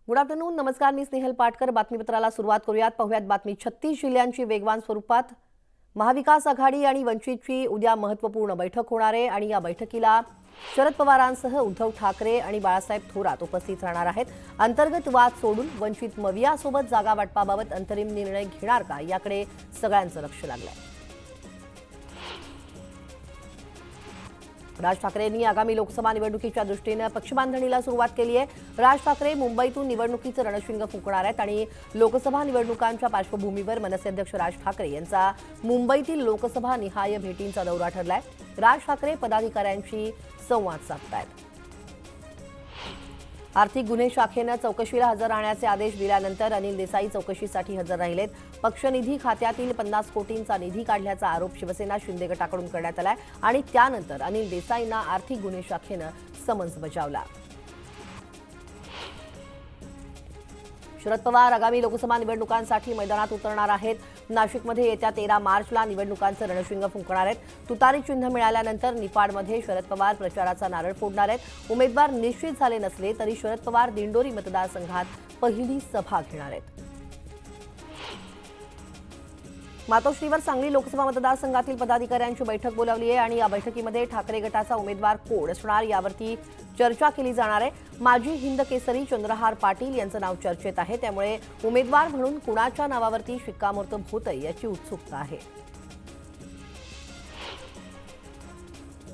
Good afternoon. नमस्कार. मी स्नेहल पाटकर. बातमीपत्राला सुरुवात करूयात. पाहुयात बातमी. 36 जिल्ह्यांची वेगवान स्वरूपात महाविकास आघाडी आणि वंचितची उद्या महत्त्वपूर्ण बैठक होणार आहे आणि या बैठकीला शरद पवारांसह उद्धव ठाकरे आणि बाळासाहेब थोरात उपस्थित राहणार आहेत. अंतर्गत वाद सोडून वंचित मवियासोबत जागा वाटपाबाबत अंतरिम निर्णय घेणार का याकडे सगळ्यांचं लक्ष लागलंय. राज ठाकरेंनी आगामी लोकसभा निवडणुकीच्या दृष्टीने पक्षबांधणीला सुरुवात केली आहे. राज ठाकरे मुंबईतून निवडणुकीचं रणशिंग फुंकणार आहेत आणि लोकसभा निवडणुकांच्या पार्श्वभूमीवर मनसे अध्यक्ष राज ठाकरे यांचा मुंबईतील लोकसभा निहाय भेटींचा दौरा ठरलाय. राज ठाकरे पदाधिकाऱ्यांशी संवाद साधतायत. आर्थिक गुन्हे शाखेनं चौकशीला हजर राहण्याचे आदेश दिल्यानंतर अनिल देसाई चौकशीसाठी हजर राहिलेत. पक्षनिधी खात्यातील 50 कोटींचा निधी काढल्याचा आरोप शिवसेना शिंदे गटाकडून करण्यात आलाय आणि त्यानंतर अनिल देसाईंना आर्थिक गुन्हे शाखेनं समन्स बजावला. शरद पवार आगामी लोकसभा निवडणुकांसाठी मैदानात उतरणार आहेत. नाशिकमध्ये येत्या 13 मार्चला निवडणुकांचं रणशिंग फुंकणार आहेत. तुतारी चिन्ह मिळाल्यानंतर निफाडमध्ये शरद पवार प्रचाराचा नारळ फोडणार आहेत. उमेदवार निश्चित झाले नसले तरी शरद पवार दिंडोरी मतदारसंघात पहिली सभा घेणार आहेत. मातोश्रीवर सांगली लोकसभा मतदारसंघातील पदाधिकाऱ्यांची बैठक बोलावली आहे आणि या बैठकीमध्ये ठाकरे गटाचा उमेदवार कोण असणार यावरती चर्चा केली जाणार आहे. माजी हिंद केसरी चंद्रहार पाटील यांचं नाव चर्चेत आहे. त्यामुळे उमेदवार म्हणून कुणाच्या नावावरती शिक्कामोर्तब होतंय याची उत्सुकता आहे.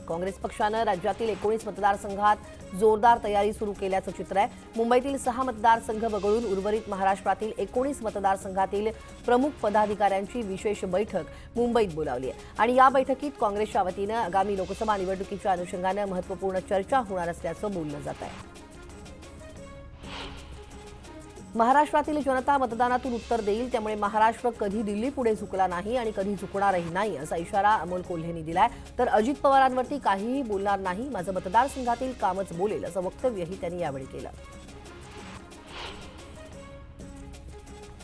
काँग्रेस पक्षानं राज्यातील 19 मतदारसंघात जोरदार तयारी सुरू केल्याचं चित्र आहे. मुंबईतील 6 मतदारसंघ वगळून उर्वरित महाराष्ट्रातील 19 मतदारसंघातील प्रमुख पदाधिकाऱ्यांची विशेष बैठक मुंबईत बोलावली आहे आणि या बैठकीत काँग्रेसच्या वतीनं आगामी लोकसभा निवडणुकीच्या अनुषंगानं महत्त्वपूर्ण चर्चा होणार असल्याचं बोललं जात आहे. महाराष्ट्रातील जनता मतदानातून उत्तर देईल. त्यामुळे महाराष्ट्र कधी दिल्लीपुढे झुकला नाही आणि कधी झुकणारही नाही असा इशारा अमोल कोल्हेंनी दिलाय. तर अजित पवारांवरती काहीही बोलणार नाही, माझं मतदारसंघातील कामच बोलेल असं वक्तव्यही त्यांनी यावेळी केलं.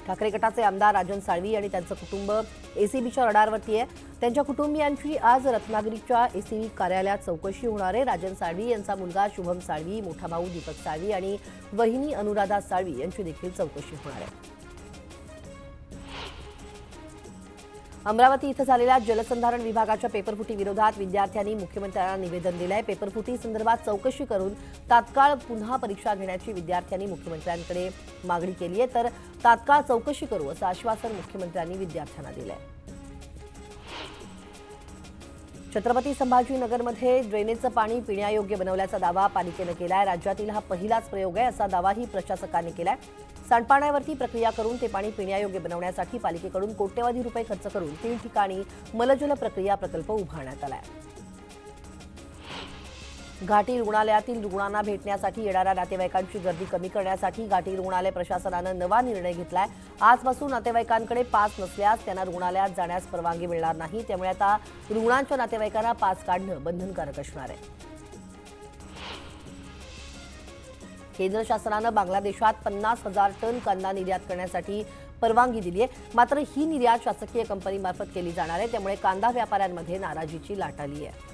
ठाकरे गटाचे आमदार राजन साळवी आणि त्यांचं कुटुंब एसीबीच्या रडारवरती आहे. त्यांच्या कुटुंबियांची आज रत्नागिरीच्या एसीबी कार्यालयात चौकशी होणार आहे. राजन साळवी यांचा मुलगा शुभम साळवी, मोठा भाऊ दीपक साळवी आणि वहिनी अनुराधा साळवी यांची देखील चौकशी होणार आहे. अमरावती इथं झालेल्या जलसंधारण विभागाच्या पेपरफुटी विरोधात विद्यार्थ्यांनी मुख्यमंत्र्यांना निवेदन दिलं आहे. पेपरफुटी संदर्भात चौकशी करून तात्काळ पुन्हा परीक्षा घेण्याची विद्यार्थ्यांनी मुख्यमंत्र्यांकडे मागणी केली आहे. तर तात्काळ चौकशी करू असं आश्वासन मुख्यमंत्र्यांनी विद्यार्थ्यांना दिलं आहे. छत्रपती संभाजीनगरमध्ये ड्रेनेजचं पाणी पिण्यायोग्य बनवल्याचा दावा पालिकेनं केलाय. राज्यातील हा पहिलाच प्रयोग आहे असा दावाही प्रशासकांनी केलाय. सांडपाण्यावरती प्रक्रिया करून ते पाणी पिण्यायोग्य बनवण्यासाठी पालिकेकडून कोट्यवधी रुपये खर्च करून 3 ठिकाणी मलजल प्रक्रिया प्रकल्प उभारण्यात आलाय. घाटी रुग्णालयातील रुग्णांना भेटण्यासाठी येणाऱ्या नातेवाईकांची गर्दी कमी करण्यासाठी घाटी रुग्णालय प्रशासनानं नवा निर्णय घेतलाय. आजपासून नातेवाईकांकडे पास नसल्यास त्यांना रुग्णालयात जाण्यास परवानगी मिळणार नाही. त्यामुळे आता रुग्णांच्या नातेवाईकांना पास काढणं बंधनकारक असणार आहे. केंद्र शासनानं बांगलादेशात 50,000 टन कांदा निर्यात करण्यासाठी परवानगी दिली आहे. मात्र ही निर्यात शासकीय कंपनीमार्फत केली जाणार आहे. त्यामुळे कांदा व्यापाऱ्यांमध्ये नाराजीची लाट आली आहे.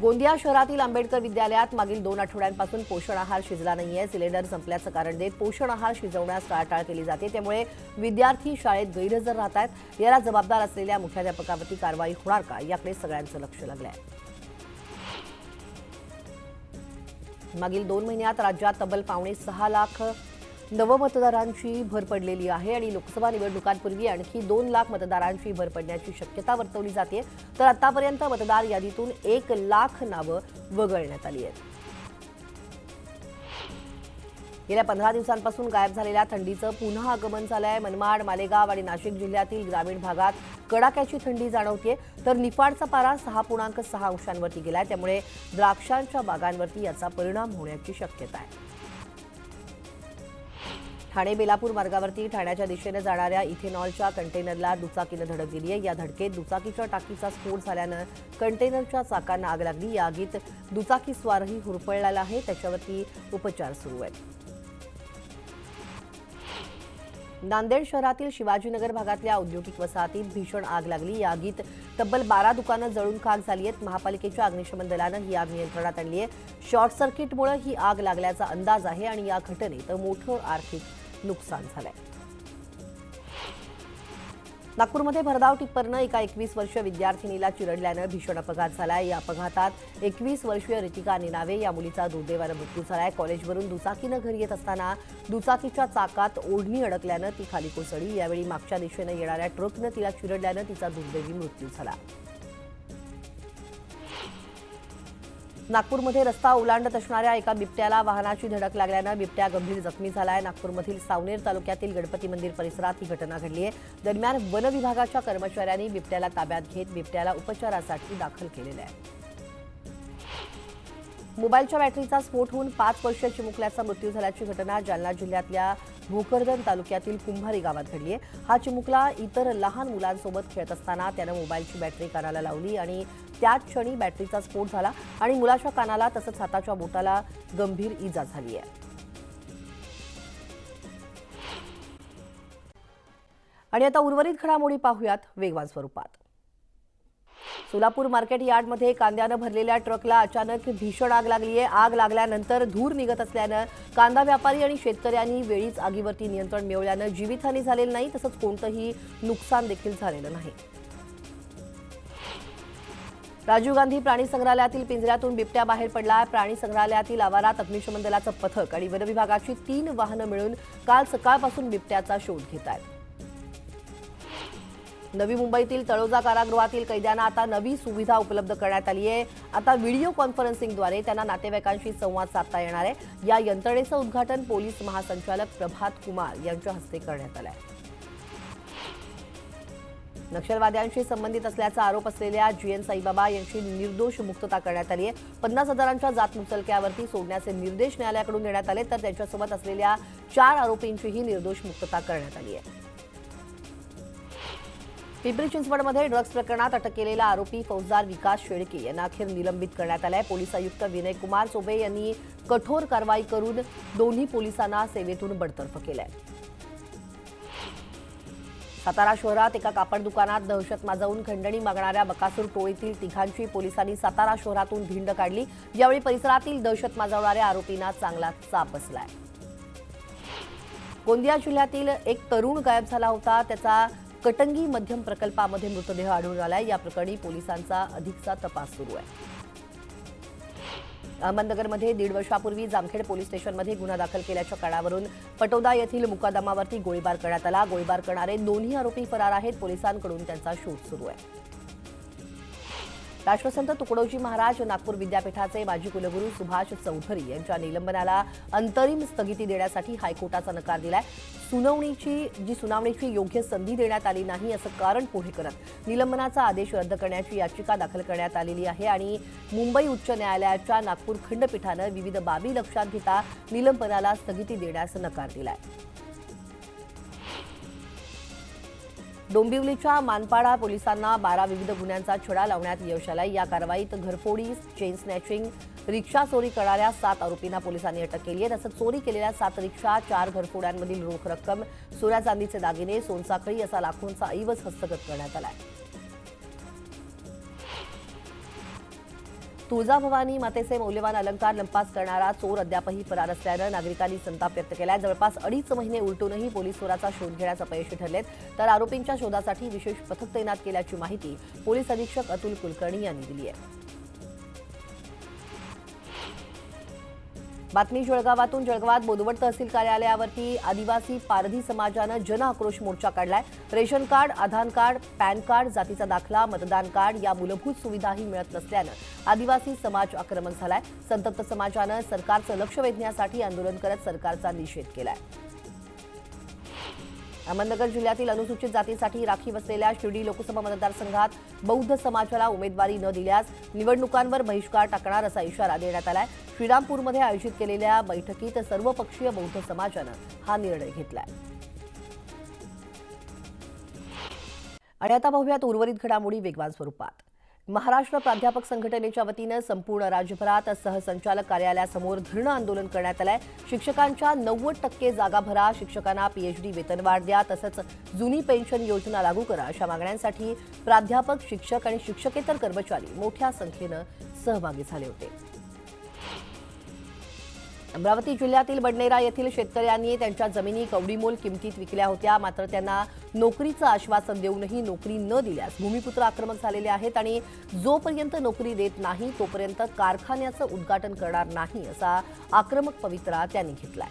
गोंदिया शहरातील आंबेडकर विद्यालयात मागील 2 आठवड्यांपासून पोषण आहार शिजला नाहीये. सिलेंडर संपल्याचं कारण देत पोषण आहार शिजवण्यास टाळाटाळ केली जाते. त्यामुळे विद्यार्थी शाळेत गैरहजर राहत आहेत. याला जबाबदार असलेल्या मुख्याध्यापकावरती कारवाई होणार का याकडे सगळ्यांचं लक्ष लागलंय. मागील 2 महिन्यात राज्यात तब्बल 5.6 लाख नवमतदारांची भर पडलेली आहे आणि लोकसभा निवडणुकांपूर्वी आणखी 2 लाख मतदारांची भर पडण्याची शक्यता वर्तवली जाते. तर आतापर्यंत मतदार यादीतून 1 लाख नावं वगळण्यात आली आहेत. गेल्या 15 दिवसांपासून गायब झालेल्या थंडीचं पुन्हा आगमन झालंय. मनमाड, मालेगाव आणि नाशिक जिल्ह्यातील ग्रामीण भागात कडाक्याची थंडी जाणवतेय. तर निफाडचा पारा 6.6 अंशांवरती गेलाय. त्यामुळे द्राक्षांच्या बागांवरती याचा परिणाम होण्याची शक्यता आहे. ठाणे बेलापूर मार्गावरती ठाण्याच्या दिशेने जाणाऱ्या इथेनॉलच्या कंटेनरला दुचाकीनं धडक दिली आहे. या धडकेत दुचाकीच्या टाकीचा स्फोट झाल्यानं कंटेनरच्या चाकांना आग लागली. या आगीत दुचाकी स्वारही होरपळलेला आहे. त्याच्यावरती उपचार सुरू आहेत. नांदेड शहरातील शिवाजीनगर भागातल्या औद्योगिक वसाहतीत भीषण आग लागली. या आगीत तब्बल 12 दुकानं जळून खाक झाली आहेत. महापालिकेच्या अग्निशमन दलानं ही आग नियंत्रणात आणली आहे. शॉर्ट सर्किटमुळे ही आग लागल्याचा अंदाज आहे आणि या घटनेत मोठं आर्थिक नुकसान झालंय. नागपूरमध्ये भरधाव टिप्परनं एका 21 वर्षीय विद्यार्थिनीला चिरडल्यानं भीषण अपघात झालाय. या अपघातात 21 वर्षीय रितिका निनावे या मुलीचा दुर्दैवानं मृत्यू झालाय. कॉलेजवरून दुचाकीनं घरी येत असताना दुचाकीच्या चाकात ओढणी अडकल्यानं ती खाली कोसळली. यावेळी मागच्या दिशेनं येणाऱ्या ट्रकनं तिला चिरडल्यानं तिचा दुर्दैवी मृत्यू झाला. नागपूरमध्ये रस्ता ओलांडत असणाऱ्या एका बिबट्याला वाहनाची धडक लागल्यानं बिबट्या गंभीर जखमी झालाय. नागपूरमधील सावनेर तालुक्यातील गणपती मंदिर परिसरात ही घटना घडली आहे. दरम्यान वन विभागाच्या कर्मचाऱ्यांनी बिबट्याला ताब्यात घेत बिबट्याला उपचारासाठी दाखल केलेलं आहे. मोबाईलच्या बॅटरीचा स्फोट होऊन 5 वर्षीय चिमुकल्याचा मृत्यू झाल्याची घटना जालना जिल्ह्यातल्या भोकरदन तालुक्यातील कुंभारी गावात घडली आहे. हा चिमुकला इतर लहान मुलांसोबत खेळत असताना त्यानं मोबाईलची बॅटरी कानाला लावली आणि त्याच क्षणी बॅटरीचा स्फोट झाला आणि मुलाच्या कानाला तसंच हाताच्या बोटाला गंभीर इजा झाली आहे. आणि आता उर्वरित घडामोडी पाहूयात वेगवान स्वरूपात. सोलापूर मार्केट यार्डमध्ये कांद्यानं भरलेल्या ट्रकला अचानक भीषण आग लागली आहे. आग लागल्यानंतर धूर निघत असल्यानं कांदा व्यापारी आणि शेतकऱ्यांनी वेळीच आगीवरती नियंत्रण मिळवल्यानं जीवितहानी झालेली नाही, तसंच कोणतंही नुकसान देखील झालेलं नाही. राजीव गांधी प्राणी संग्रहालयातील पिंजऱ्यातून बिबट्या बाहेर पडला. प्राणी संग्रहालयातील आवारात अग्निशमन दलाचं पथक आणि वन विभागाची 3 वाहनं मिळून काल सकाळपासून बिबट्याचा शोध घेत आहेत. नवी मुंबईतील तळोजा कारागृहातील कैद्यांना आता नवी सुविधा उपलब्ध करण्यात आली आहे. आता व्हिडिओ कॉन्फरन्सिंगद्वारे त्यांना नातेवाईकांशी संवाद साधता येणार आहे. या यंत्रणेचं उद्घाटन पोलीस महासंचालक प्रभात कुमार यांच्या हस्ते करण्यात आलं आहे. नक्षलवाद्यांशी संबंधित असल्याचा आरोप असलेल्या जीएन साईबाबा यांची निर्दोष मुक्तता करण्यात आली आहे. 50,000च्या जात मुचलक्यावरती सोडण्याचे निर्देश न्यायालयाकडून देण्यात आले, तर त्यांच्यासोबत असलेल्या 4 आरोपींचीही निर्दोष मुक्तता करण्यात आली आहे. पिंपरी चिंचवडमध्ये ड्रग्ज प्रकरणात अटक केलेला आरोपी फौजदार विकास शेळके यांना अखेर निलंबित करण्यात आले आहे. पोलीस आयुक्त विनय कुमार चोबे यांनी कठोर कारवाई करून दोन्ही पोलिसांना सेवेतून बडतर्फ केलंय. सातारा शहरात एका कापड दुकानात दहशत माजवून खंडणी मागणाऱ्या बकासूर टोळीतील तिघांची पोलिसांनी सातारा शहरातून धिंड काढली. यावेळी परिसरातील दहशत माजवणाऱ्या आरोपींना चांगला चाप बसलाय. गोंदिया जिल्ह्यातील एक तरुण गायब झाला होता. त्याचा कटंगी मध्यम प्रकल्पामध्ये मृतदेह आढळून आलाय. या प्रकरणी पोलिसांचा अधिकचा तपास सुरू आहे. अहमदनगरमध्ये 1.5 वर्षापूर्वी जामखेड पोलीस स्टेशनमध्ये गुन्हा दाखल केल्याच्या कारणावरून पटोदा येथील मुकादमावरती गोळीबार करण्यात आला. गोळीबार करणारे दोन्ही आरोपी फरार आहेत. पोलिसांकडून त्यांचा शोध सुरू आहे. राष्ट्रसंत तुकडोजी महाराज नागपूर विद्यापीठाचे माजी कुलगुरू सुभाष चौधरी यांच्या निलंबनाला अंतरिम स्थगिती देण्यासाठी हायकोर्टाचा नकार दिलाय. सुनावणीची योग्य संधी देण्यात आली नाही असं कारण पुढे करत निलंबनाचा आदेश रद्द करण्याची याचिका दाखल करण्यात आलेली आहे आणि मुंबई उच्च न्यायालयाच्या नागपूर खंडपीठानं विविध बाबी लक्षात घेता निलंबनाला स्थगिती देण्यास नकार दिलाय. डोंबिवलीच्या मानपाडा पोलिसांना 12 विविध गुन्ह्यांचा छडा लावण्यात यश आलंय. या कारवाईत घरफोडी, चेन स्नॅचिंग, रिक्षा चोरी करणाऱ्या 7 आरोपींना पोलिसांनी अटक केली आहे. तसंच चोरी केलेल्या 7 रिक्षा, 4 घरफोड्यांमधील रोख रक्कम, सोन्या चांदीचे दागिने, सोनसाखळी असा लाखोंचा ऐवज हस्तगत करण्यात आलाय. तुळजाभवानी मातेचे मौल्यवान अलंकार लंपास करणारा चोर अद्यापही फरार असल्यानं नागरिकांनी संताप व्यक्त केलाय. जवळपास 2.5 महिने उलटूनही पोलीस चोराचा शोध घेण्यास अपयशी ठरलेत, तर आरोपींच्या शोधासाठी विशेष पथक तैनात केल्याची माहिती पोलीस अधीक्षक अतुल कुलकर्णी यांनी दिली आहे. बातमी जळगावातून. जळगावात बोदवड तहसील कार्यालयावरती आदिवासी पारधी समाजानं जन आक्रोश मोर्चा काढलाय. रेशन कार्ड, आधार कार्ड, पॅन कार्ड, जातीचा दाखला, मतदान कार्ड या मूलभूत सुविधाही मिळत नसल्यानं आदिवासी समाज आक्रमक झालाय. संतप्त समाजानं सरकारचं लक्ष वेधण्यासाठी आंदोलन करत सरकारचा निषेध केलाय. अहमदनगर जिल्ह्यातील अनुसूचित जातीसाठी राखीव असलेल्या शिर्डी लोकसभा मतदारसंघात बौद्ध समाजाला उमेदवारी न दिल्यास निवडणुकांवर बहिष्कार टाकणार असा इशारा देण्यात आलाय. श्रीरामपूरमध्ये आयोजित केलेल्या बैठकीत सर्वपक्षीय बौद्ध समाजानं हा निर्णय घेतलाय. आणि आता पाहूयात उर्वरित घडामोडी वेगवान स्वरूपात. महाराष्ट्र प्राध्यापक संघटनेच्या वतीनं संपूर्ण राज्यभरात सहसंचालक कार्यालयासमोर धरणं आंदोलन करण्यात आलंय। शिक्षकांच्या 90% जागा भरा, शिक्षकांना पीएचडी वेतनवाढ द्या, तसंच जुनी पेन्शन योजना लागू करा अशा मागण्यांसाठी प्राध्यापक, शिक्षक आणि शिक्षकेतर कर्मचारी मोठ्या संख्येनं सहभागी झाले होते। अमरावती जिल्ह्यातील बडनेरा येथील शेतकऱ्यांनी त्यांच्या जमिनी कवडीमोल किमतीत विकल्या होत्या, मात्र त्यांना नोकरीचं आश्वासन देऊनही नोकरी न दिल्यास भूमिपुत्र आक्रमक झालेले आहेत आणि जोपर्यंत नोकरी देत नाही तोपर्यंत कारखान्याचं उद्घाटन करणार नाही असा आक्रमक पवित्रा त्यांनी घेतलाय।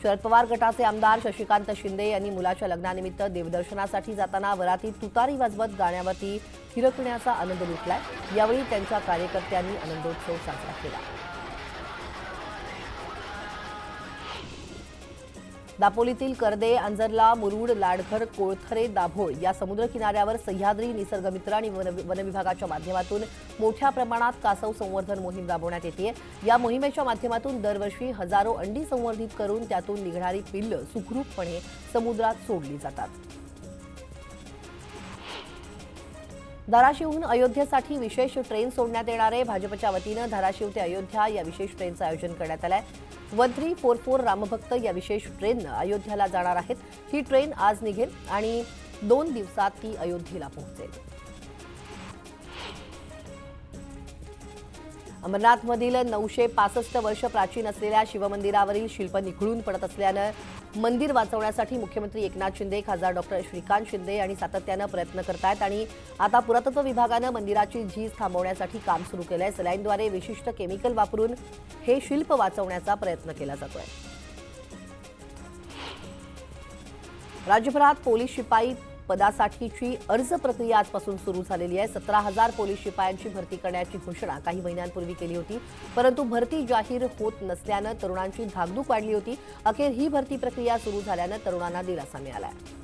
शरद पवार गटाचे आमदार शशिकांत शिंदे यांनी मुलाच्या लग्नानिमित्त देवदर्शनासाठी जाताना वरातीत तुतारी वाजवत गाण्यावरती थिरकण्याचा आनंद लुटलाय। यावेळी त्यांच्या कार्यकर्त्यांनी आनंदोत्सव साजरा केला। दापोलीतील करदे, अंजरला, मुरुड, लाडघर, कोळथरे, दाभोळ या समुद्र किनाऱ्यावर सह्याद्री निसर्गमित्र आणि वनविभागाच्या माध्यमातून मोठ्या प्रमाणात कासव संवर्धन मोहीम राबवण्यात येते। या मोहिमेच्या माध्यमातून दरवर्षी हजारो अंडी संवर्धित करून त्यातून निघणारी पिल्लं सुखरूपपणे समुद्रात सोडली जातात। धाराशिवहून अयोध्येसाठी विशेष ट्रेन सोडण्यात येणार आहे। भाजपच्या वतीनं धाराशिव ते अयोध्या या विशेष ट्रेनचं आयोजन करण्यात आलं आहे। 1344 रामभक्त या विशेष ट्रेननं अयोध्येला जाणार आहेत। ही ट्रेन आज निघेल आणि 2 दिवसात ती अयोध्येला पोहोचेल। अमरनाथमधील 965 वर्ष प्राचीन असलेल्या शिवमंदिरावरील शिल्प निखळून पडत असल्यानं मंदिर वाचवण्यासाठी मुख्यमंत्री एकनाथ शिंदे, खासदार डॉक्टर श्रीकांत शिंदे यांनी सातत्यानं प्रयत्न करतायत आणि आता पुरातत्व विभागानं मंदिराची झीज थांबवण्यासाठी काम सुरू केलंय। सलाईनद्वारे विशिष्ट केमिकल वापरून हे शिल्प वाचवण्याचा प्रयत्न केला जातोय। राज्यभरात पोलीस शिपाई पदासाठीची अर्ज प्रक्रिया आजपासून सुरू झालेली आहे। 17,000 पोलीस शिपायांची भरती करण्याची घोषणा काही महिन्यांपूर्वी केली होती, परंतु भरती जाहीर होत नसल्यानं तरुणांची धाकधूक वाढली होती। अखेर ही भरती प्रक्रिया सुरू झाल्यानं तरुणांना दिलासा मिळाला आहे।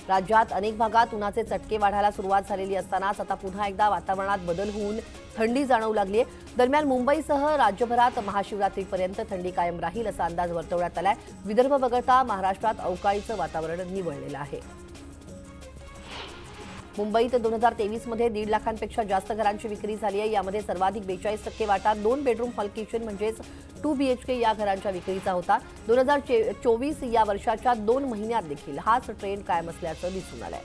राज्यात अनेक भागात उन्हाचे चटके वाढायला सुरुवात झालेली असतानाच आता पुन्हा एकदा वातावरणात बदल होऊन थंडी जाणवू लागली आहे। दरम्यान मुंबईसह राज्यभरात महाशिवरात्रीपर्यंत थंडी कायम राहील असा अंदाज वर्तवण्यात आलाय। विदर्भ वगळता महाराष्ट्रात अवकाळीचं वातावरण निवळलेलं आहे। मुंबईत 2023 मध्ये 1.5 लाखांपेक्षा जास्त घरांची विक्री झाली आहे। यामध्ये सर्वाधिक 42% वाटा 2 बेडरूम हॉल किचन म्हणजेच 2 BHK या घरांच्या विक्रीचा होता। 2024 या वर्षाच्या 2 महिन्यात देखील हाच ट्रेंड कायम असल्याचं दिसून आलंय।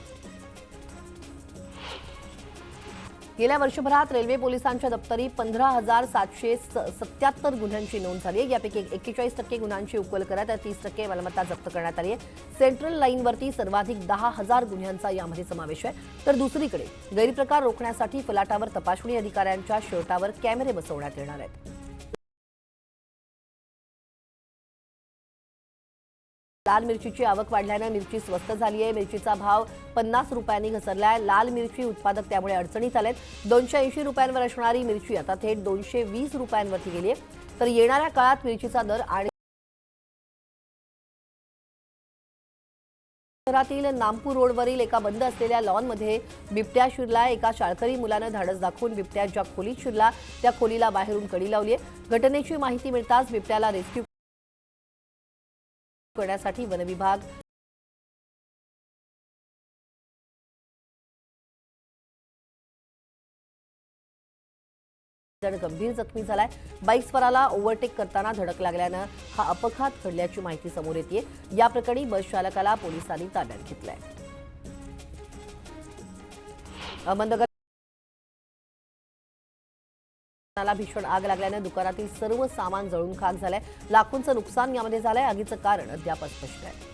गेल्या वर्षभरात रेल्वे पोलिसांच्या दप्तरी 15,777 गुन्ह्यांची नोंद झाली आहे। यापैकी 41% गुन्ह्यांची उकल करत 30% मालमत्ता जप्त करण्यात आली आहे। सेंट्रल लाईनवरती सर्वाधिक 10,000 गुन्ह्यांचा यामध्ये समावेश आहे। तर दुसरीकडे गैरप्रकार रोखण्यासाठी फलाटावर तपासणी अधिकाऱ्यांच्या शर्टावर कॅमेरे बसवण्यात येणार आहेत। लाल मिरचीची आवक वाढल्यानं मिरची स्वस्त झाली आहे। मिरचीचा भाव 50 रुपयांनी घसरलाय। लाल मिरची उत्पादक त्यामुळे अडचणीत आलेत। 280 रुपयांवर असणारी मिरची आता थेट 220 रुपयांवरती गेली आहे। तर येणाऱ्या काळात मिरचीचा दर आणि शहरातील नामपूर रोडवरील एका बंद असलेल्या लॉनमध्ये बिबट्या शिरला। एका शाळकरी मुलानं धाडस दाखवून बिबट्या ज्या खोलीत शिरला त्या खोलीला बाहेरून कडी लावली आहे। घटनेची माहिती मिळताच बिबट्याला रेस्क्यू करण्यासाठी वनविभाग गंभीर जखमी झालाय। बाईकस्वाराला ओव्हरटेक करताना धडक लागल्यानं हा अपघात घडल्याची माहिती समोर येते। या प्रकरणी बस चालकाला पोलिसांनी ताब्यात घेतलंय। अहमदनगरला भीषण आग लागल्यानं दुकानातील सर्व सामान जळून खाक झालंय। लाखोंचं नुकसान यामध्ये झालंय। आगीचं कारण अद्याप अस्पष्ट आहे।